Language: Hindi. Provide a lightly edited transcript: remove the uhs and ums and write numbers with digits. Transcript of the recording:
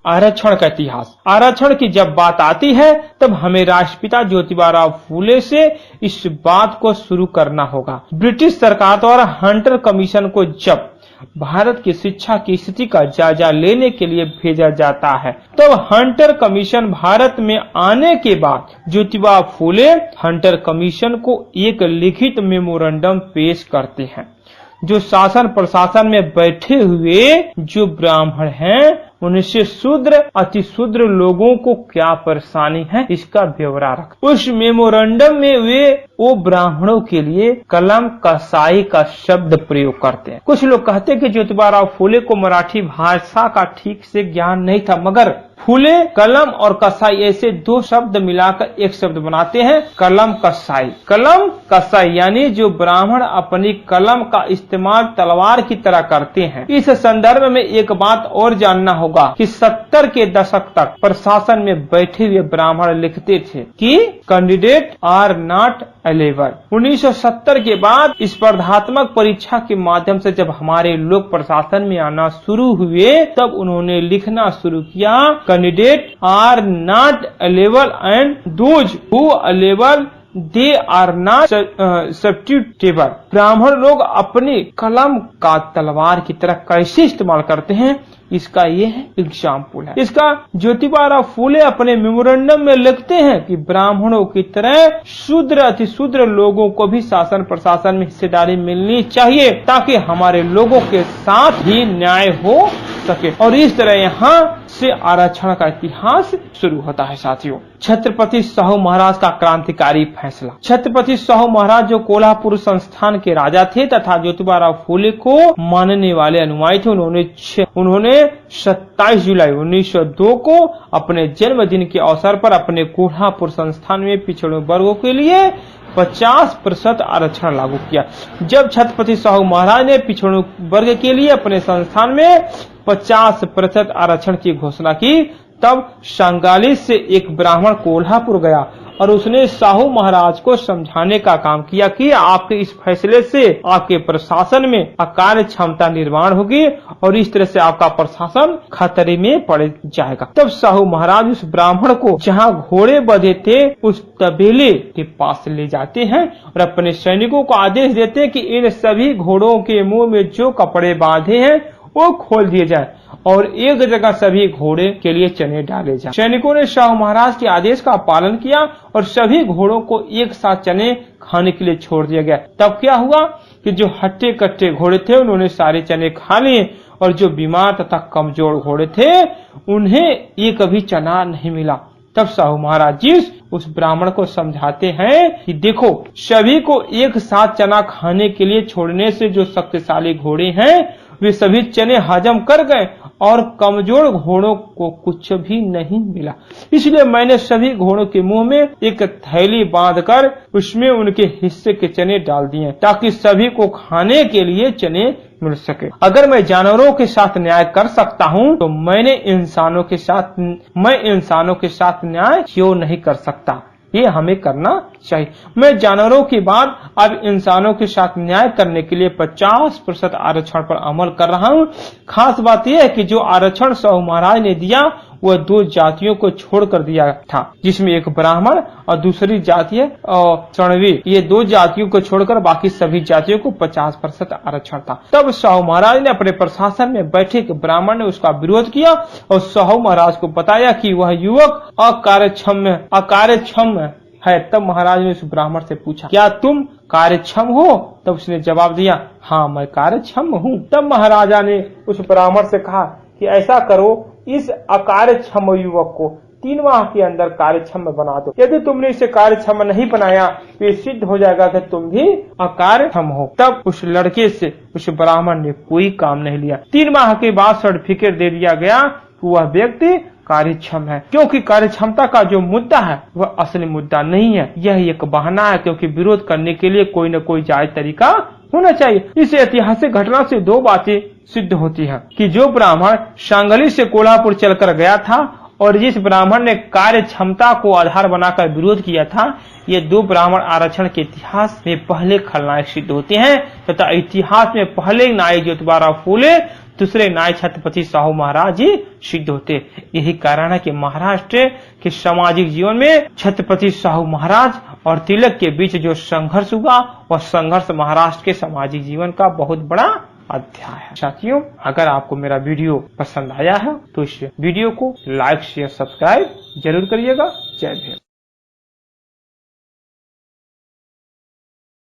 आरक्षण का इतिहास। आरक्षण की जब बात आती है तब हमें राष्ट्रपिता ज्योतिबा फूले से इस बात को शुरू करना होगा। ब्रिटिश सरकार द्वारा हंटर कमीशन को जब भारत की शिक्षा की स्थिति का जायजा लेने के लिए भेजा जाता है, तब हंटर कमीशन भारत में आने के बाद ज्योतिबा फूले हंटर कमीशन को एक लिखित मेमोरेंडम पेश करते हैं, जो शासन प्रशासन में बैठे हुए जो ब्राह्मण हैं उनसे शूद्र अति शूद्र लोगों को क्या परेशानी है इसका ब्यौरा रख। उस मेमोरेंडम में वे वो ब्राह्मणों के लिए कलम कसाई का शब्द प्रयोग करते हैं। कुछ लोग कहते हैं कि ज्योतिबा फूले को मराठी भाषा का ठीक से ज्ञान नहीं था, मगर फूले कलम और कसाई ऐसे दो शब्द मिलाकर एक शब्द बनाते हैं, कलम कसाई। कलम कसाई यानी जो ब्राह्मण अपनी कलम का इस्तेमाल तलवार की तरह करते हैं। इस संदर्भ में एक बात और जानना होगा कि 70 के दशक तक प्रशासन में बैठे हुए ब्राह्मण लिखते थे कि कैंडिडेट आर नॉट एलिजिबल। 1970 के बाद स्पर्धात्मक परीक्षा के माध्यम से जब हमारे लोग प्रशासन में आना शुरू हुए, तब उन्होंने लिखना शुरू किया, candidate are not eligible and those who eligible they are not substitutable. ब्राह्मण लोग अपनी कलम का तलवार की तरह कैसे इस्तेमाल करते हैं, इसका ये है एग्जाम्पल है। इसका ज्योतिबा फूले अपने मेमोरेंडम में लिखते हैं कि ब्राह्मणों की तरह शूद्र अति शूद्र लोगों को भी शासन प्रशासन में हिस्सेदारी मिलनी चाहिए, ताकि हमारे लोगों के साथ ही न्याय हो सके। और इस तरह यहाँ से आरक्षण का इतिहास शुरू होता है। साथियों, छत्रपति साहू महाराज का क्रांतिकारी फैसला। छत्रपति साहू महाराज जो कोल्हापुर संस्थान के राजा थे तथा ज्योतिबा फूले को मानने वाले अनुयायी थे, उन्होंने 27 जुलाई 1902 को अपने जन्मदिन के अवसर पर अपने कोल्हापुर संस्थान में पिछड़े वर्गों के लिए 50% आरक्षण लागू किया। जब छत्रपति साहू महाराज ने पिछड़े वर्ग के लिए अपने संस्थान में 50% आरक्षण की घोषणा की, तब संगाली से एक ब्राह्मण कोल्हापुर गया और उसने साहू महाराज को समझाने का काम किया कि आपके इस फैसले से आपके प्रशासन में अकार्य क्षमता निर्माण होगी और इस तरह से आपका प्रशासन खतरे में पड़ जाएगा। तब साहू महाराज उस ब्राह्मण को जहां घोड़े बंधे थे उस तबेले के पास ले जाते हैं और अपने सैनिकों को आदेश देते हैं कि इन सभी घोड़ों के मुंह में जो कपड़े बांधे हैं वो खोल दिए जाए और एक जगह सभी घोड़े के लिए चने डाले जाए। सैनिकों ने शाह महाराज के आदेश का पालन किया और सभी घोड़ों को एक साथ चने खाने के लिए छोड़ दिया गया। तब क्या हुआ कि जो हट्टे कट्टे घोड़े थे उन्होंने सारे चने खा लिए और जो बीमार तथा कमजोर घोड़े थे उन्हें एक भी चना नहीं मिला। तब साहू महाराज जी उस ब्राह्मण को समझाते हैं कि देखो, सभी को एक साथ चना खाने के लिए छोड़ने से जो शक्तिशाली घोड़े हैं वे सभी चने हजम कर गए और कमजोर घोड़ों को कुछ भी नहीं मिला। इसलिए मैंने सभी घोड़ों के मुंह में एक थैली बांधकर उसमें उनके हिस्से के चने डाल दिए ताकि सभी को खाने के लिए चने मिल सके। अगर मैं जानवरों के साथ न्याय कर सकता हूँ तो मैं इंसानों के साथ न्याय क्यों नहीं कर सकता? ये हमें करना चाहिए। मैं जानवरों के बाद अब इंसानों के साथ न्याय करने के लिए 50% आरक्षण पर अमल कर रहा हूँ। खास बात यह है कि जो आरक्षण साहू महाराज ने दिया वह 2 जातियों को छोड़कर दिया था, जिसमें एक ब्राह्मण और दूसरी जाति है चणवी। ये 2 जातियों को छोड़कर बाकी सभी जातियों को 50% आरक्षण था। तब साहू महाराज ने अपने प्रशासन में बैठे एक ब्राह्मण ने उसका विरोध किया और साहू महाराज को बताया कि वह युवक अकार्यक्षम है। तब महाराज ने उस ब्राह्मण से पूछा, क्या तुम कार्यक्षम हो? तब उसने जवाब दिया, हाँ मैं कार्यक्षम हूँ। तब महाराजा ने उस ब्राह्मण से कहा कि ऐसा करो, इस अकार्यक्षम युवक को 3 माह के अंदर कार्यक्षम बना दो। यदि तुमने इसे कार्यक्षम नहीं बनाया तो ये सिद्ध हो जाएगा कि तुम भी अकार्यक्षम हो। तब उस लड़के से उस ब्राह्मण ने कोई काम नहीं लिया। 3 माह के बाद सर्टिफिकेट दे दिया गया कि वह व्यक्ति कार्यक्षम है, क्योंकि कार्यक्षमता का जो मुद्दा है वह असली मुद्दा नहीं है। यह एक बहाना है, क्योंकि विरोध करने के लिए कोई न कोई जायज तरीका होना चाहिए। इस ऐतिहासिक घटना से 2 बातें सिद्ध होती है कि जो ब्राह्मण सांगली से कोल्हापुर चलकर गया था और जिस ब्राह्मण ने कार्य क्षमता को आधार बनाकर विरोध किया था, ये 2 ब्राह्मण आरक्षण के इतिहास में पहले खलनायक सिद्ध होते हैं तथा इतिहास में पहले नायक ज्योतिबा फूले दूसरे नाय छत्रपति साहू महाराज ही सिद्ध होते। यही कारण है कि महाराष्ट्र के सामाजिक जीवन में छत्रपति साहू महाराज और तिलक के बीच जो संघर्ष हुआ, वह संघर्ष महाराष्ट्र के सामाजिक जीवन का बहुत बड़ा अध्याय है। साथियों, अगर आपको मेरा वीडियो पसंद आया है तो इस वीडियो को लाइक शेयर सब्सक्राइब जरूर करिएगा। जय भीम।